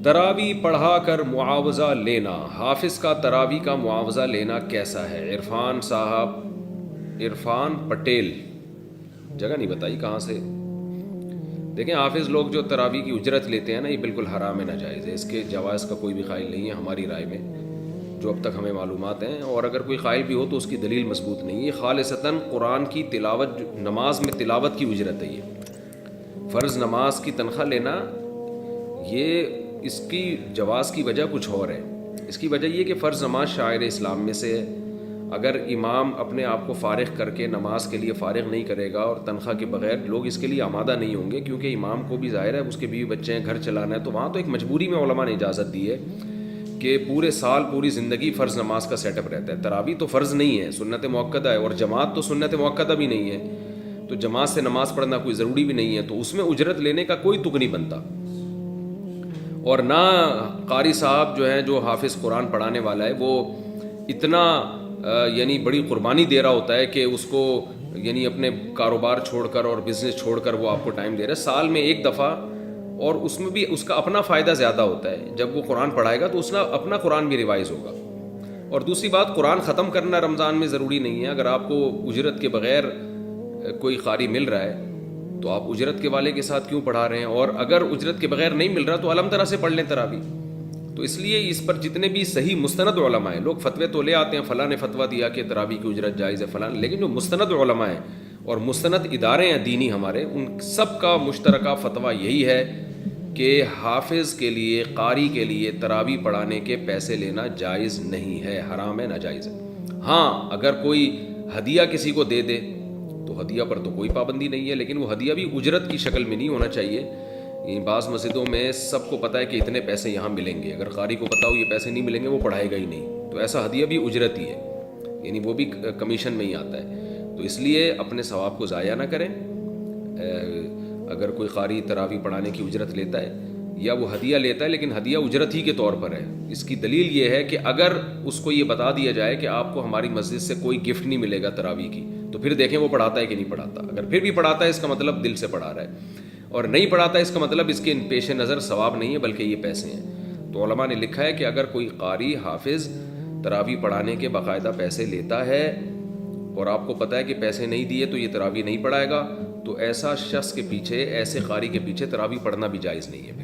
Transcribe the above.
تراوی پڑھا کر معاوضہ لینا، حافظ کا تراوی کا معاوضہ لینا کیسا ہے؟ عرفان صاحب، عرفان پٹیل، جگہ نہیں بتائی کہاں سے۔ دیکھیں حافظ لوگ جو تراوی کی اجرت لیتے ہیں نا، یہ بالکل حرام ہے، ناجائز ہے، اس کے جواز کا کوئی بھی قائل نہیں ہے ہماری رائے میں، جو اب تک ہمیں معلومات ہیں، اور اگر کوئی قائل بھی ہو تو اس کی دلیل مضبوط نہیں ہے۔ خالصتاً قرآن کی تلاوت، نماز میں تلاوت کی اجرت ہے، یہ فرض نماز کی تنخواہ لینا، یہ اس کی جواز کی وجہ کچھ اور ہے۔ اس کی وجہ یہ کہ فرض نماز شاعر اسلام میں سے ہے، اگر امام اپنے آپ کو فارغ کر کے نماز کے لیے فارغ نہیں کرے گا اور تنخواہ کے بغیر، لوگ اس کے لیے آمادہ نہیں ہوں گے، کیونکہ امام کو بھی ظاہر ہے اس کے بیوی بچے ہیں، گھر چلانا ہے، تو وہاں تو ایک مجبوری میں علماء نے اجازت دی ہے کہ پورے سال پوری زندگی فرض نماز کا سیٹ اپ رہتا ہے۔ تراویح تو فرض نہیں ہے، سنت موقدہ ہے، اور جماعت تو سنت موقدہ بھی نہیں ہے، تو جماعت سے نماز پڑھنا کوئی ضروری بھی نہیں ہے، تو اس میں اجرت لینے کا کوئی تک نہیں بنتا۔ اور نہ قاری صاحب جو ہیں، جو حافظ قرآن پڑھانے والا ہے، وہ اتنا یعنی بڑی قربانی دے رہا ہوتا ہے کہ اس کو یعنی اپنے کاروبار چھوڑ کر اور بزنس چھوڑ کر وہ آپ کو ٹائم دے رہا ہے سال میں ایک دفعہ، اور اس میں بھی اس کا اپنا فائدہ زیادہ ہوتا ہے۔ جب وہ قرآن پڑھائے گا تو اس کا اپنا قرآن بھی ریوائز ہوگا۔ اور دوسری بات، قرآن ختم کرنا رمضان میں ضروری نہیں ہے۔ اگر آپ کو اجرت کے بغیر کوئی قاری مل رہا ہے تو آپ اجرت کے والے کے ساتھ کیوں پڑھا رہے ہیں؟ اور اگر اجرت کے بغیر نہیں مل رہا تو علم طرح سے پڑھ لیں تراویح۔ تو اس لیے اس پر جتنے بھی صحیح مستند علماء ہیں، لوگ فتوے تو لے آتے ہیں، فلاں نے فتویٰ دیا کہ تراویح کی اجرت جائز ہے فلاں، لیکن جو مستند علماء ہیں اور مستند ادارے ہیں دینی ہمارے، ان سب کا مشترکہ فتویٰ یہی ہے کہ حافظ کے لیے، قاری کے لیے تراویح پڑھانے کے پیسے لینا جائز نہیں ہے، حرام ہے، ناجائز ہے۔ ہاں اگر کوئی ہدیہ کسی کو دے دے تو ہدیہ پر تو کوئی پابندی نہیں ہے، لیکن وہ ہدیہ بھی اجرت کی شکل میں نہیں ہونا چاہیے۔ بعض مسجدوں میں سب کو پتہ ہے کہ اتنے پیسے یہاں ملیں گے، اگر قاری کو پتہ ہو یہ پیسے نہیں ملیں گے وہ پڑھائے گا ہی نہیں، تو ایسا ہدیہ بھی اجرت ہی ہے، یعنی وہ بھی کمیشن میں ہی آتا ہے۔ تو اس لیے اپنے ثواب کو ضائع نہ کریں۔ اگر کوئی قاری تراویح پڑھانے کی اجرت لیتا ہے یا وہ ہدیہ لیتا ہے، لیکن ہدیہ اجرت ہی کے طور پر ہے، اس کی دلیل یہ ہے کہ اگر اس کو یہ بتا دیا جائے کہ آپ کو ہماری مسجد سے کوئی گفٹ نہیں ملے گا تراویح کی، تو پھر دیکھیں وہ پڑھاتا ہے کہ نہیں پڑھاتا۔ اگر پھر بھی پڑھاتا ہے اس کا مطلب دل سے پڑھا رہا ہے، اور نہیں پڑھاتا اس کا مطلب اس کے پیش نظر ثواب نہیں ہے بلکہ یہ پیسے ہیں۔ تو علماء نے لکھا ہے کہ اگر کوئی قاری حافظ تراویح پڑھانے کے باقاعدہ پیسے لیتا ہے اور آپ کو پتہ ہے کہ پیسے نہیں دیے تو یہ تراویح نہیں پڑھائے گا، تو ایسا شخص کے پیچھے، ایسے قاری کے پیچھے تراویح پڑھنا بھی جائز نہیں ہے۔